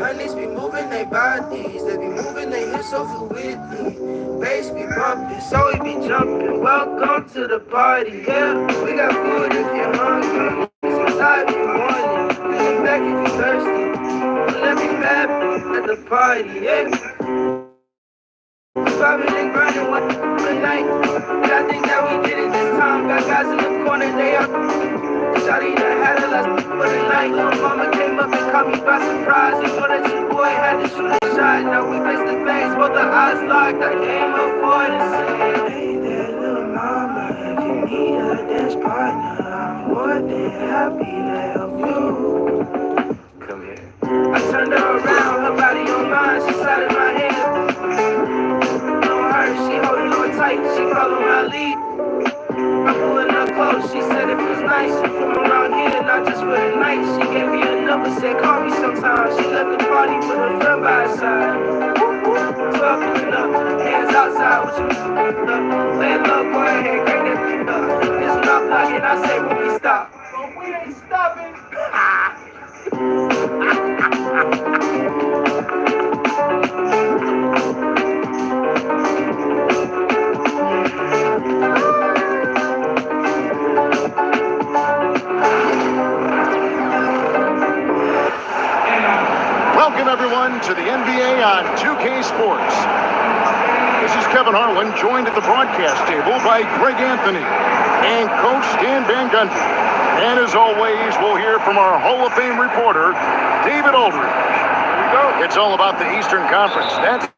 Honeys be moving their bodies, they be moving their hips so fluidly. Bass be bumping, so we be jumping. Welcome to the party, yeah. We got food if you're hungry, it's inside if you want it. Get back if you're thirsty. Let me map at the party, yeah. Vibing and grinding one night. And I think that we did it this time. Got guys in the corner, they up. Shawty done had a last for the night. Little mama came up and caught me by surprise. You know that your boy had to shoot a shot. Now we face to face, both the eyes locked. I came up for to say, hey there, little mama, if you need a dance partner, I'm more than happy to help you. Come here. I turned her around, her body on mine, she slid in my hand. She holding on tight, she follow my lead. I'm pulling her close, she said it feels nice. She from around here, not just for the night. She gave me a number, said call me sometime. She left the party with her friend by her side. Talking up, hands outside, what you lay low, go ahead, crank that up. It's not blocking, I say when we stop. But we ain't stopping. Welcome, everyone, to the NBA on 2K Sports. This is Kevin Harlan, joined at the broadcast table by Greg Anthony and Coach Stan Van Gundy. And as always, we'll hear from our Hall of Fame reporter, David Aldridge. Here we go. It's all about the Eastern Conference. That's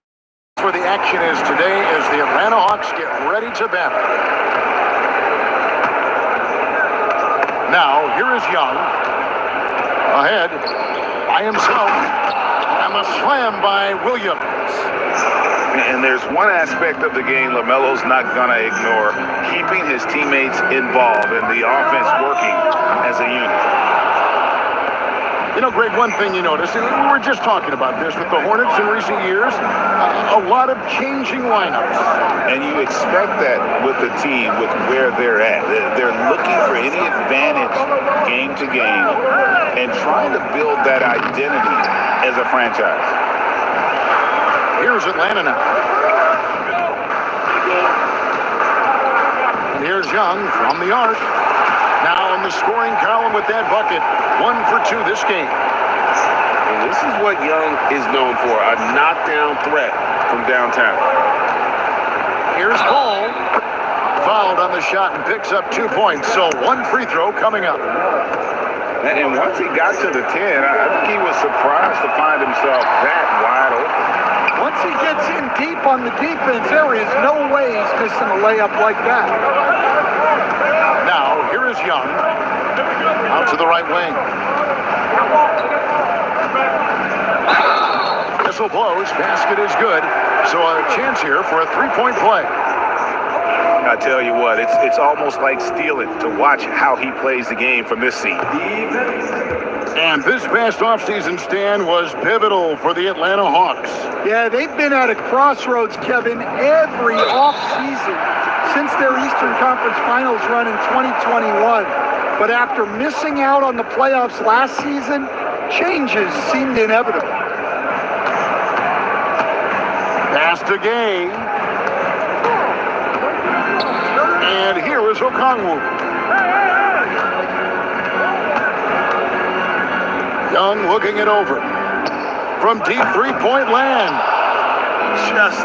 where the action is today as the Atlanta Hawks get ready to battle. Now, here is Young. Ahead by himself. And a slam by Williams. And there's one aspect of the game LaMelo's not going to ignore, keeping his teammates involved and the offense working as a unit. You know, Greg, one thing you notice, we were just talking about this with the Hornets in recent years, a lot of changing lineups. And you expect that with the team, with where they're at. They're looking for any advantage game to game and trying to build that identity as a franchise. Here's Atlanta now. And here's Young from the arc. Now in the scoring column with that bucket. 1 for 2 this game. And this is what Young is known for, a knockdown threat from downtown. Here's Paul. Fouled on the shot and picks up 2 points. So 1 free throw coming up. And once he got to the 10, I think he was surprised to find himself that wide open. Once he gets in deep on the defense, there is no way he's missing a layup like that. Now, here is Young. Out to the right wing. Whistle blows. Basket is good. So a chance here for a three-point play. I tell you what, it's almost like stealing to watch how he plays the game from this seat. And this past offseason, Stan, was pivotal for the Atlanta Hawks. Yeah, they've been at a crossroads, Kevin, every offseason since their Eastern Conference Finals run in 2021. But after missing out on the playoffs last season, changes seemed inevitable. Pass to Gay. And here is Okongwu. Young looking it over. From deep three-point land. Just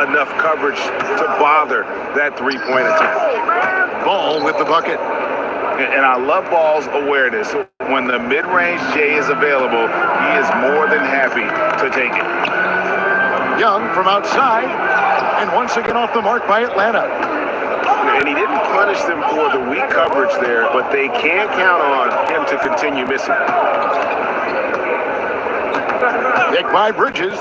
enough coverage to bother that three-point attempt. Ball with the bucket. And I love Ball's awareness. When the mid-range J is available, he is more than happy to take it. Young from outside. And once again off the mark by Atlanta. And he didn't punish them for the weak coverage there, but they can't count on him to continue missing. Pick by Bridges.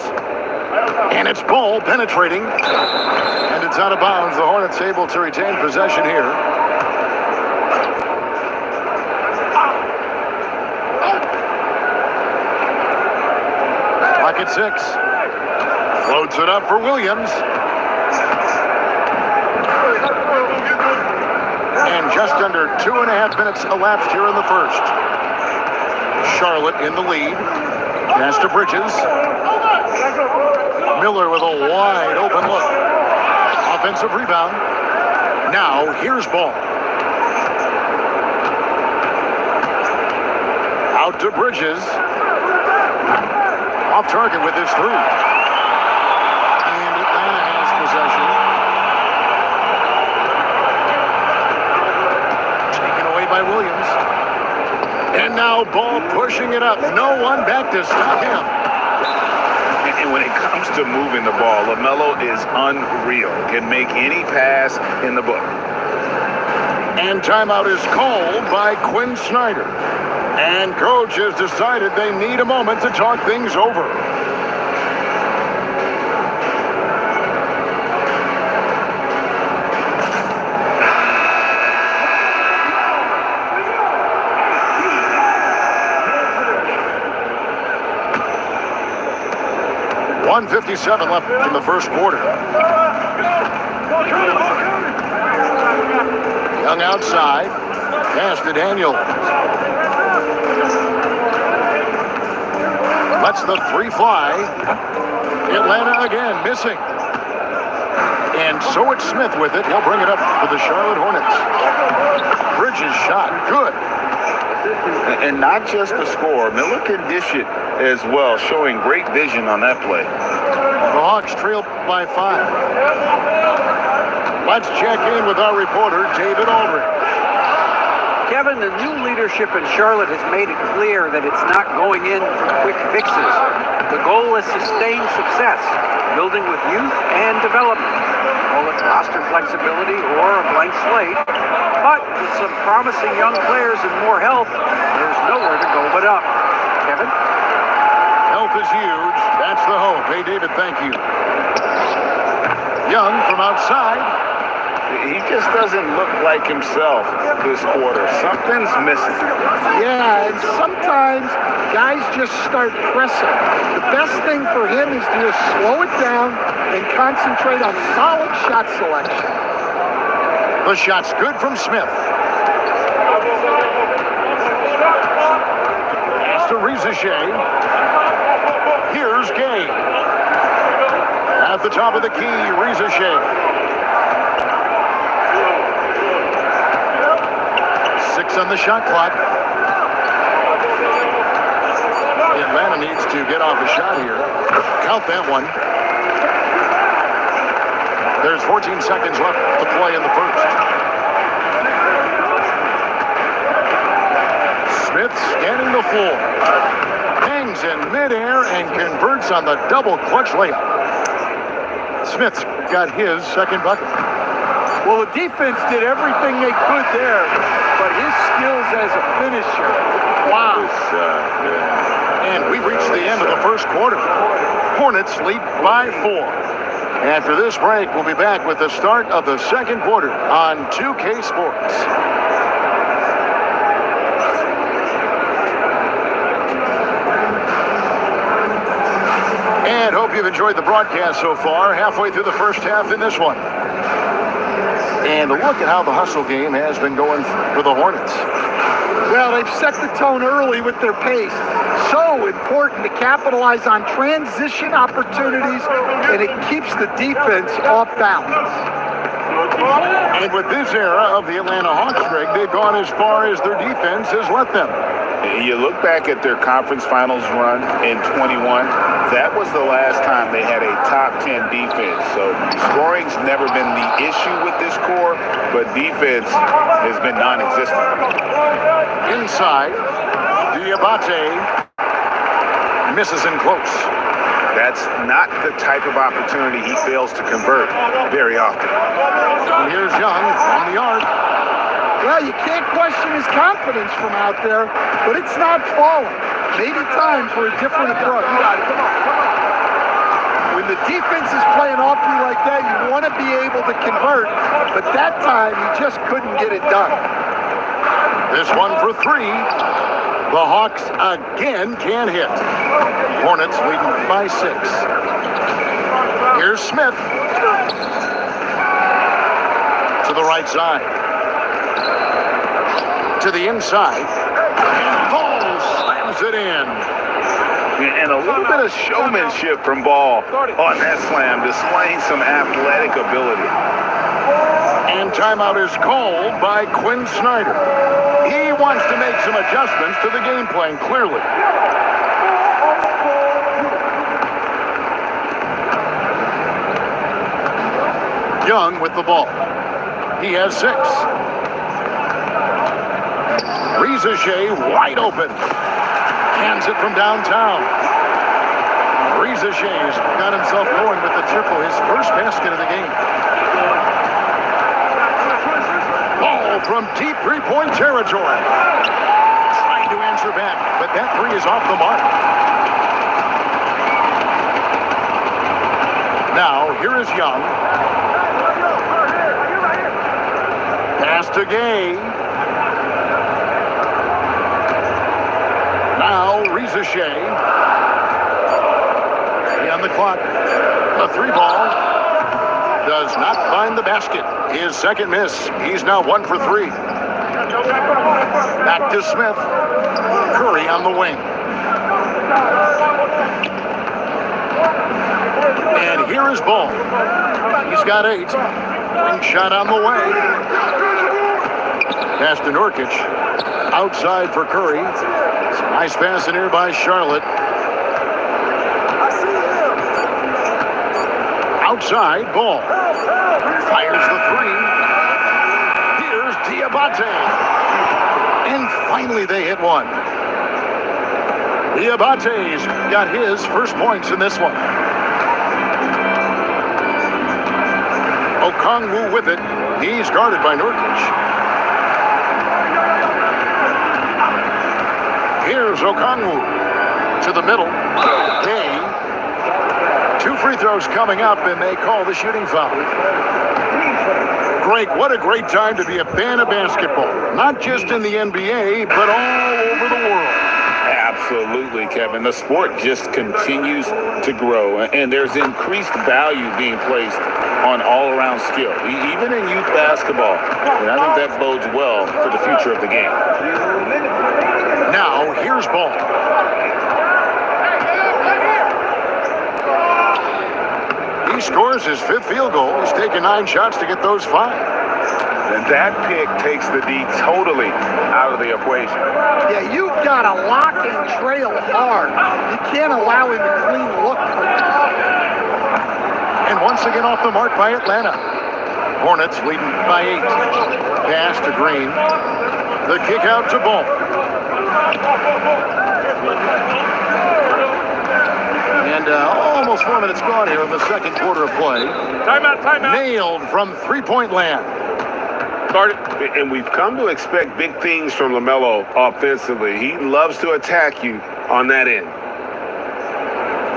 And it's Ball penetrating. And it's out of bounds. The Hornets able to retain possession here. Clock at 6. Floats it up for Williams. And just under 2.5 minutes elapsed here in the first. Charlotte in the lead. Pass to Bridges. Miller with a wide open look. Offensive rebound. Now here's Ball. Out to Bridges. Off target with his three. And Atlanta has possession. Taken away by Williams. And now Ball pushing it up. No one back to stop him. And when it comes to moving the ball, LaMelo is unreal. Can make any pass in the book. And timeout is called by Quinn Snyder. And coach has decided they need a moment to talk things over. .157 left in the first quarter. Young outside. Pass to Daniel. Lets the three fly. Atlanta again missing. And so it's Smith with it. He'll bring it up for the Charlotte Hornets. Bridges shot. Good. And not just the score. Miller can dish it as well, showing great vision on that play. The Hawks trail by 5. Let's check in with our reporter, David Aldridge. Kevin, the new leadership in Charlotte has made it clear that it's not going in for quick fixes. The goal is sustained success, building with youth and development. Call it roster flexibility or a blank slate. But with some promising young players and more health, there's nowhere to go but up. Kevin? Health is huge. That's the hope. Hey, David, thank you. Young from outside. He just doesn't look like himself this quarter. Something's missing. Yeah, and sometimes guys just start pressing. The best thing for him is to just slow it down and concentrate on solid shot selection. The shot's good from Smith. Pass to Rizachet. Here's Gay. At the top of the key, Rizachet. 6 on the shot clock. Atlanta needs to get off a shot here. Count that one. There's 14 seconds left to play in the first. Smith scanning the floor. Hangs in midair and converts on the double clutch layup. Smith's got his second bucket. Well, the defense did everything they could there, but his skills as a finisher, wow. And we reached the end of the first quarter. Hornets lead by 4. After this break, we'll be back with the start of the second quarter on 2K Sports. And hope you've enjoyed the broadcast so far. Halfway through the first half in this one. And a look at how the hustle game has been going for the Hornets. Well, they've set the tone early with their pace. So important to capitalize on transition opportunities, and it keeps the defense off balance. And with this era of the Atlanta Hawks, Greg, they've gone as far as their defense has let them. You look back at their conference finals run in 21, that was the last time they had a top 10 defense. So scoring's never been the issue with this core, but defense has been non-existent. Inside, Diabate misses in close. That's not the type of opportunity he fails to convert very often. And here's Young from the arc. Well, you can't question his confidence from out there, but it's not falling. Maybe time for a different approach. When the defense is playing off you like that, you want to be able to convert, but that time he just couldn't get it done. This one for 3. The Hawks again can't hit. Hornets leading by 6. Here's Smith. To the right side. To the inside. And Ball slams Draws it in. And a little bit of showmanship from Ball on that slam, displaying some athletic ability. And timeout is called by Quinn Snyder. He wants to make some adjustments to the game plan, clearly. Young with the ball. He has 6. Rizachet wide open. Hands it from downtown. Rizachet's got himself going with the triple, his first basket of the game. Ball from deep three-point territory. Trying to answer back, but that three is off the mark. Now, here is Young. Pass to Gay. Now, Rizachet. On the clock. A 3-ball. Does not find the basket. His second miss. He's now 1 for 3. Back to Smith. Curry on the wing. And here is Ball. He's got 8. Wing shot on the way. Pass to Nurkic. Outside for Curry. Nice pass in here by Charlotte. Outside, Ball. Fires the 3. Here's Diabate. And finally they hit one. Diabate's got his first points in this one. Okongwu with it. He's guarded by Nurkic. Here's Okongwu to the middle. Gay. 2 free throws coming up, and they call the shooting foul. Greg, what a great time to be a fan of basketball. Not just in the NBA, but all over the world. Absolutely, Kevin. The sport just continues to grow, and there's increased value being placed on all-around skill, even in youth basketball. And I think that bodes well for the future of the game. Now, here's Ball. He scores his 5th field goal. He's taken 9 shots to get those 5. And that pick takes the D totally out of the equation. Yeah, you've got to lock and trail hard. You can't allow him to clean look for you. And once again off the mark by Atlanta. Hornets leading by 8. Pass to Green. The kick out to Ball. And almost 4 minutes gone here in the second quarter of play. Timeout. Nailed from three-point land. And we've come to expect big things from LaMelo offensively. He loves to attack you on that end.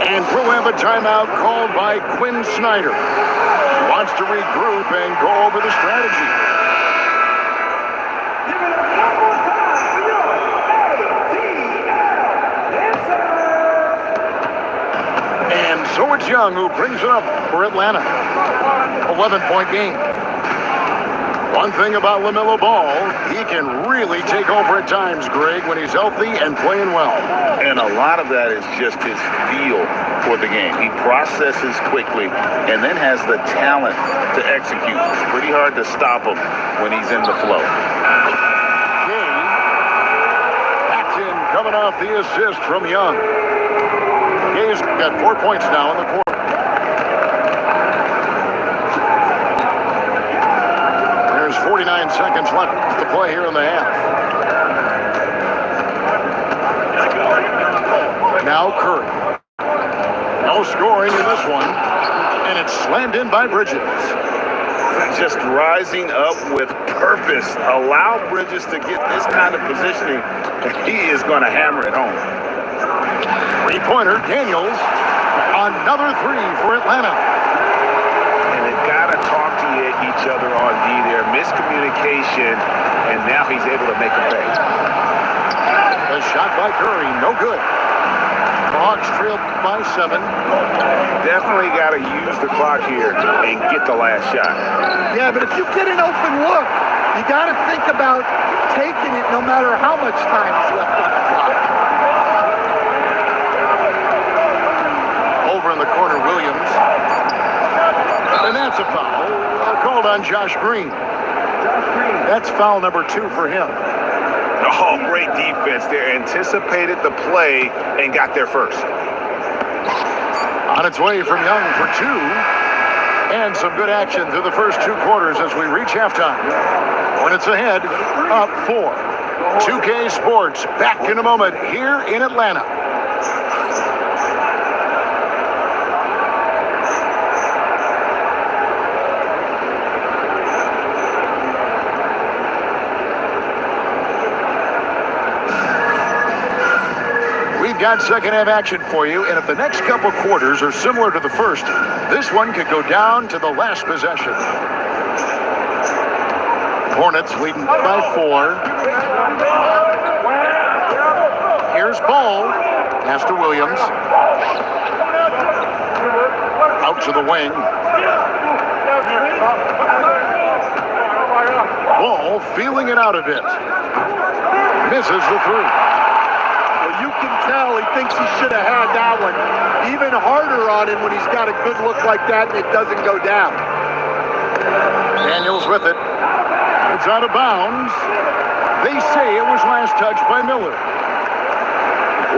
And we'll have a timeout called by Quinn Snyder. He wants to regroup and go over the strategy. And so it's Young who brings it up for Atlanta. 11-point game. One thing about LaMelo Ball, he can really take over at times, Greg, when he's healthy and playing well. And a lot of that is just his feel for the game. He processes quickly and then has the talent to execute. It's pretty hard to stop him when he's in the flow. Gay, Paxton coming off the assist from Young. Gay's got 4 points now in the quarter. There's 49 seconds left to play here in the half. Now Curry. No scoring in this one. And it's slammed in by Bridges. Just rising up with purpose. Allow Bridges to get this kind of positioning, and he is going to hammer it home. Three-pointer, Daniels. Another 3 for Atlanta. And they've got to talk to each other on D there. Miscommunication, and now he's able to make a pay. The shot by Curry, no good. The Hawks trailed by 7. Definitely got to use the clock here and get the last shot. Yeah, but if you get an open look, you got to think about taking it no matter how much time is left on the clock. around the corner, Williams. And that's a foul. Called on Josh Green. That's foul number 2 for him. Oh, great defense there. Anticipated the play and got there first. On its way from Young for 2. And some good action through the first 2 quarters as we reach halftime. Hornets ahead, up 4. 2K Sports back in a moment here in Atlanta. We've got second half action for you, and if the next couple quarters are similar to the first, this one could go down to the last possession. Hornets leading by 4. Here's Ball. Pass to Williams. Out to the wing. Ball feeling it out a bit. Misses the 3. You can tell he thinks he should have had that one. Even harder on him when he's got a good look like that and it doesn't go down. Daniels with it. It's out of bounds. They say it was last touched by Miller.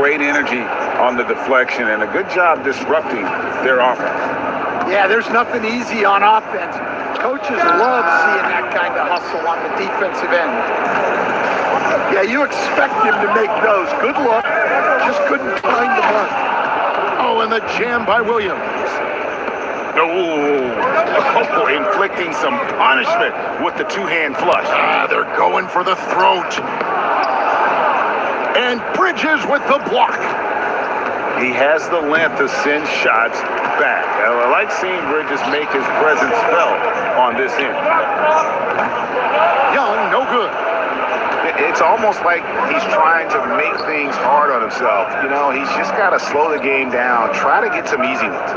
Great energy on the deflection and a good job disrupting their offense. Yeah, there's nothing easy on offense. Coaches love seeing that kind of hustle on the defensive end. Yeah, you expect him to make those. Good luck. Just couldn't find the mark. Oh, and the jam by Williams. Oh, inflicting some punishment with the 2-hand flush. They're going for the throat. And Bridges with the block. He has the length to send shots back. I like seeing Bridges make his presence felt on this end. Young, no good. It's almost like he's trying to make things hard on himself. You know, he's just got to slow the game down, try to get some easy ones.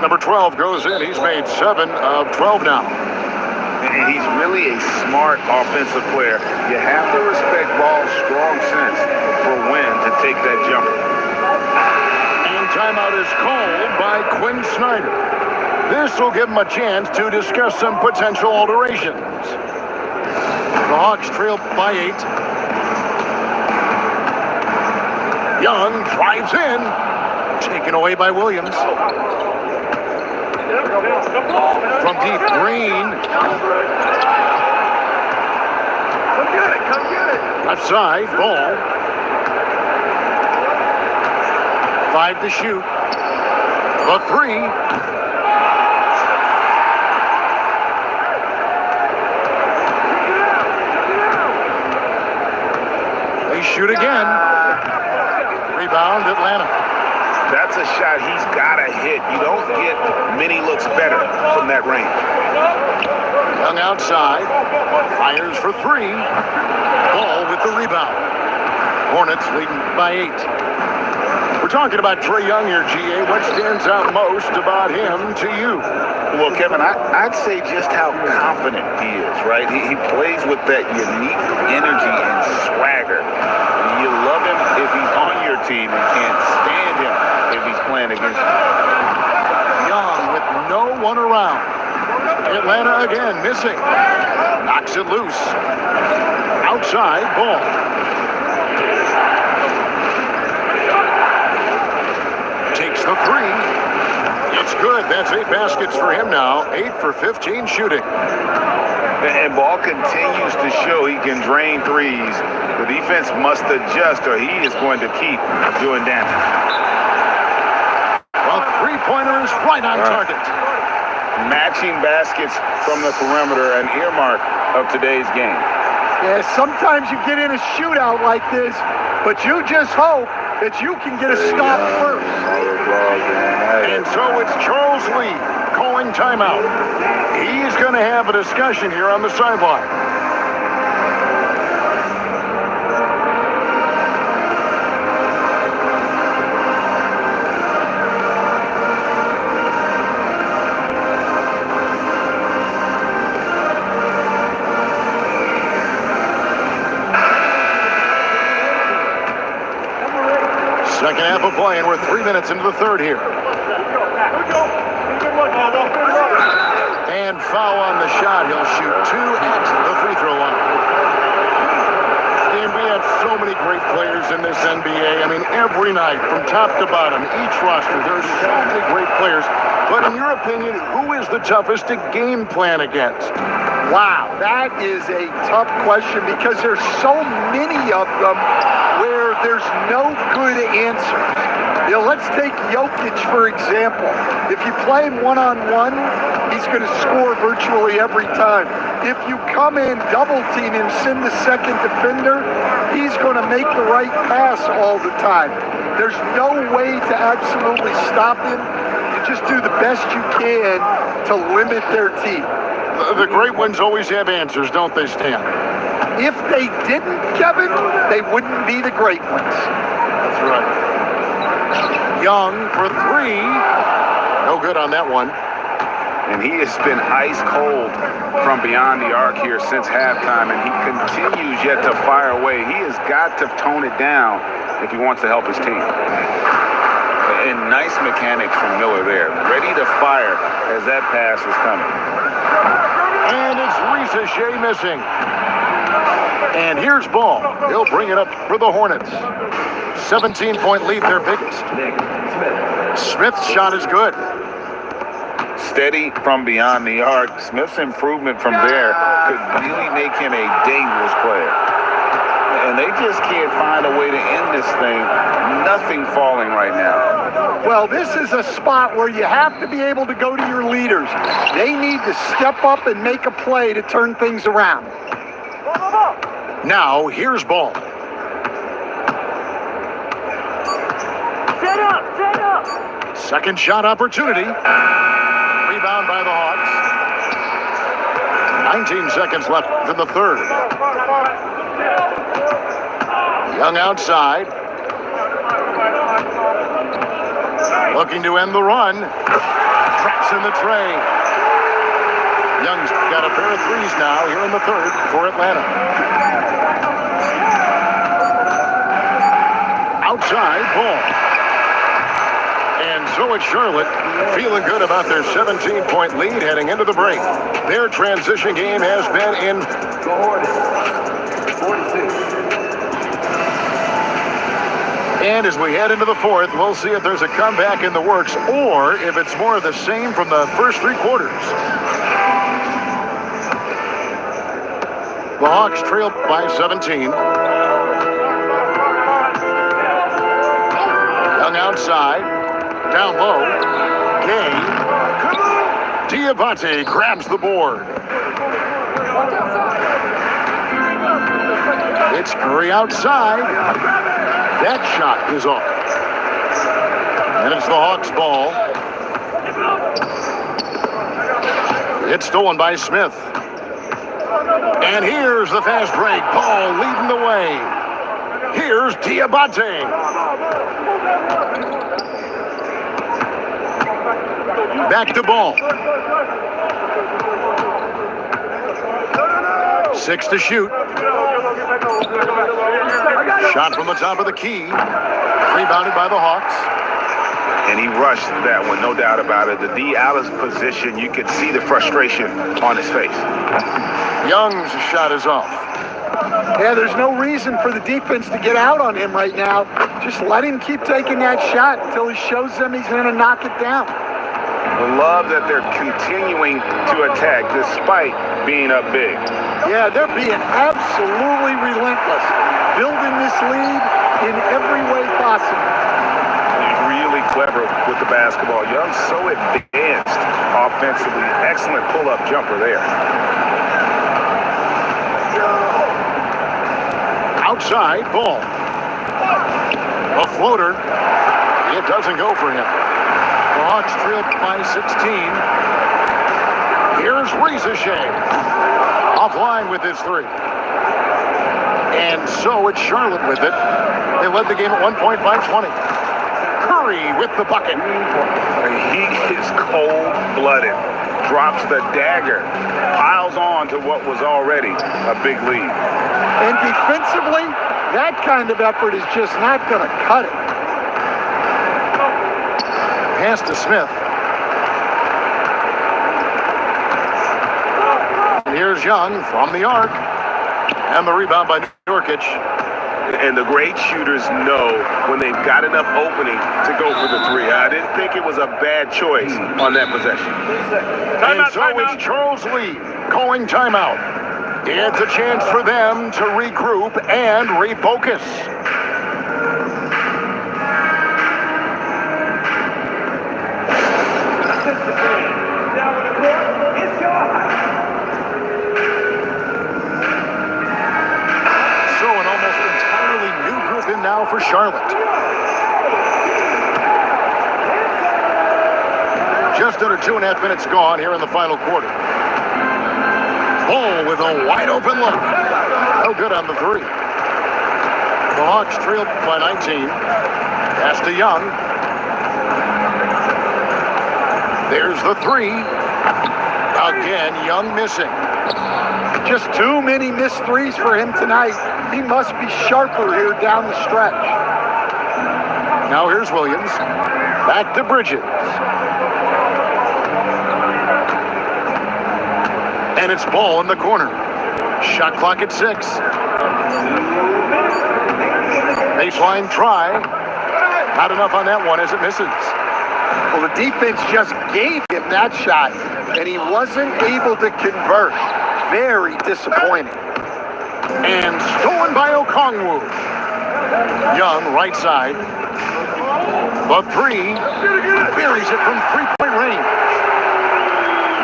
Number 12 goes in. He's made 7 of 12 now. And he's really a smart offensive player. You have to respect Ball's strong sense for when to take that jumper. And timeout is called by Quinn Snyder. This will give him a chance to discuss some potential alterations. The Hawks trail by 8. Young drives in. Taken away by Williams. From deep, Green. Come get it. Left side, Ball. 5 to shoot. The 3. They shoot again. Rebound, Atlanta. That's a shot he's got to hit. You don't get many looks better from that range. Young outside. Fires for 3. Ball with the rebound. Hornets leading by 8. We're talking about Trae Young here, GA. What stands out most about him to you? Well, Kevin, I'd say just how confident he is, right? He plays with that unique energy and swagger. You love him if he's on your team and can't stand him if he's playing against you. Young with no one around. Atlanta again missing. Knocks it loose. Outside, Ball. Takes the 3. It's good. That's 8 baskets for him now. 8 for 15 shooting. And Ball continues to show he can drain threes. The defense must adjust or he is going to keep doing damage. Well, 3-pointer is right on target. Matching baskets from the perimeter, an earmark of today's game. Yeah, sometimes you get in a shootout like this, but you just hope that you can get a stop first. And so it's Charles Lee calling timeout. He's going to have a discussion here on the sideline. Second half of play, and we're 3 minutes into the third here. And foul on the shot. He'll shoot 2 at the free throw line. And we have so many great players in this NBA. I mean, every night, from top to bottom, each roster, there's so many great players. But in your opinion, who is the toughest to game plan against? Wow, that is a tough question because there's so many of them where there's no good answer. You know, let's take Jokic, for example. If you play him one-on-one, he's going to score virtually every time. If you come in, double team him, send the second defender, he's going to make the right pass all the time. There's no way to absolutely stop him. You just do the best you can to limit their team. The great ones always have answers, don't they, Stan? If they didn't, Kevin, they wouldn't be the great ones. That's right. Young for 3. No good on that one. And he has been ice cold from beyond the arc here since halftime, and he continues yet to fire away. He has got to tone it down if he wants to help his team. And nice mechanics from Miller there. Ready to fire as that pass is coming. And it's Risa Shea missing. And here's Ball. He'll bring it up for the Hornets. 17-point lead, their biggest. Smith's shot is good. Steady from beyond the arc. Smith's improvement from there could really make him a dangerous player. And they just can't find a way to end this thing. Nothing falling right now. Well, this is a spot where you have to be able to go to your leaders. They need to step up and make a play to turn things around. Now, here's Ball. Set up! Second shot opportunity. Rebound by the Hawks. 19 seconds left in the third. Young outside. Looking to end the run. Drops in the tray. Young's got a pair of threes now here in the third for Atlanta. Outside, Ball. And so it's Charlotte feeling good about their 17-point lead heading into the break. Their transition game has been in. And as we head into the fourth, we'll see if there's a comeback in the works or if it's more of the same from the first 3 quarters. The Hawks trail by 17. Young outside. Down low, Gay. Diabate grabs the board. It's Curry outside. That shot is off. And it's the Hawks' ball. It's stolen by Smith. And here's the fast break. Paul leading the way. Here's Diabate. Back to Ball. 6 to shoot. Shot from the top of the key. Rebounded by the Hawks. And he rushed that one, no doubt about it. The D out of position, you could see the frustration on his face. Young's shot is off. Yeah, there's no reason for the defense to get out on him right now. Just let him keep taking that shot until he shows them he's going to knock it down. Love that they're continuing to attack despite being up big. Yeah, they're being absolutely relentless, building this lead in every way possible. He's really clever with the basketball. Young's so advanced offensively. Excellent pull-up jumper there. Outside, Ball. A floater. It doesn't go for him. The Hawks trail by 16. Here's Risa Shea. Offline with his 3. And so it's Charlotte with it. They led the game at 1 point by 20. Curry with the bucket. He is cold-blooded. Drops the dagger. Piles on to what was already a big lead. And defensively, that kind of effort is just not going to cut it. pass to Smith. And here's Young from the arc. And the rebound by Nurkic. And the great shooters know when they've got enough opening to go for the three. I didn't think it was a bad choice on that possession. And so it's Charles Lee calling timeout. It's a chance for them to regroup and refocus. Now for Charlotte. Just under 2.5 minutes gone here in the final quarter. Ball with a wide open look. No good on the three. The Hawks trailed by 19. Pass to Young. There's the three. Again, Young missing. Just too many missed threes for him tonight. He must be sharper here down the stretch. Now here's Williams. Back to Bridges. And it's Ball in the corner. Shot clock at 6. Baseline try. Not enough on that one as it misses. Well, the defense just gave him that shot, and he wasn't able to convert. Very disappointing. And stolen by Okongwu. Young, right side. The three. Buries it from three-point range.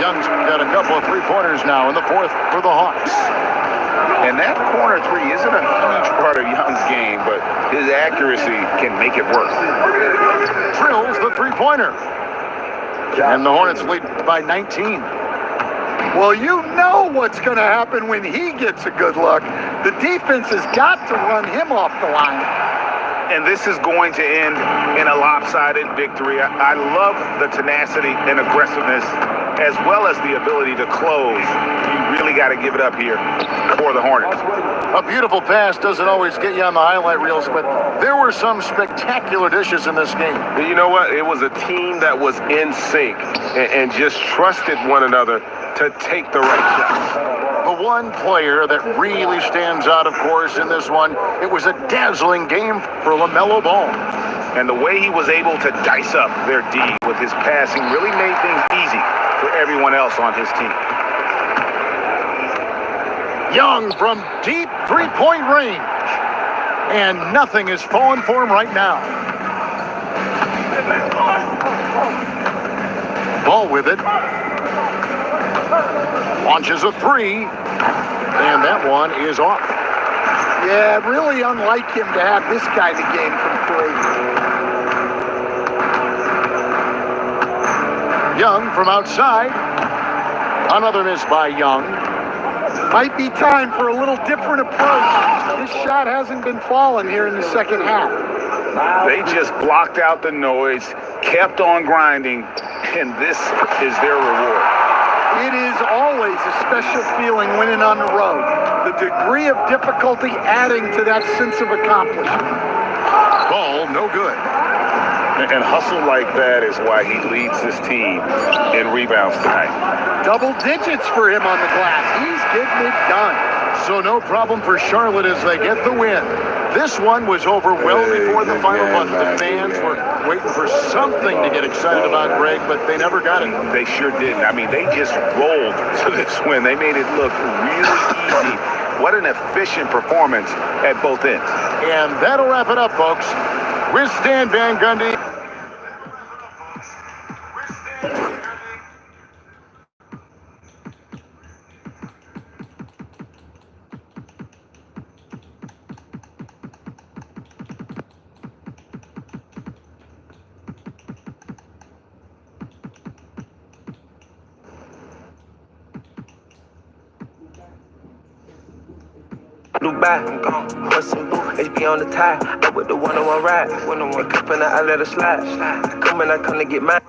Young's got a couple of three-pointers now in the fourth for the Hawks. And that corner three isn't a huge part of Young's game, but his accuracy can make it work. Drills the three-pointer. And the Hornets lead by 19. Well, you know what's going to happen when he gets a good look. The defense has got to run him off the line. And this is going to end in a lopsided victory. I love the tenacity and aggressiveness, as well as the ability to close. You really got to give it up here for the Hornets. A beautiful pass doesn't always get you on the highlight reels, but there were some spectacular dishes in this game. You know what? It was a team that was in sync and just trusted one another to take the right shots. The one player that really stands out, of course, in this one, it was a dazzling game for LaMelo Ball. And the way he was able to dice up their D with his passing really made things easy for everyone else on his team. Young from deep three-point range. And nothing is falling for him right now. Ball with it. Launches a three. And that one is off. Yeah, really unlike him to have this kind of game from three. Young from outside. Another miss by Young. Might be time for a little different approach. This shot hasn't been falling here in the second half. They just blocked out the noise, kept on grinding, and this is their reward. It is always a special feeling winning on the road. The degree of difficulty adding to that sense of accomplishment. Ball no good. And hustle like that is why he leads this team in rebounds tonight. Double digits for him on the glass. He's getting it done. So no problem for Charlotte as they get the win. This one was over well before the final buzzer. The fans were waiting for something to get excited about, Greg, but they never got it. They sure didn't. I mean, they just rolled to this win. They made it look really easy. What an efficient performance at both ends. And that'll wrap it up, folks. With Stan Van Gundy. Dubai, I'm gone. Horse and boo, HB on the tie. Up with the 101 ride. When I'm up and I let her slide. I come and I come to get mine.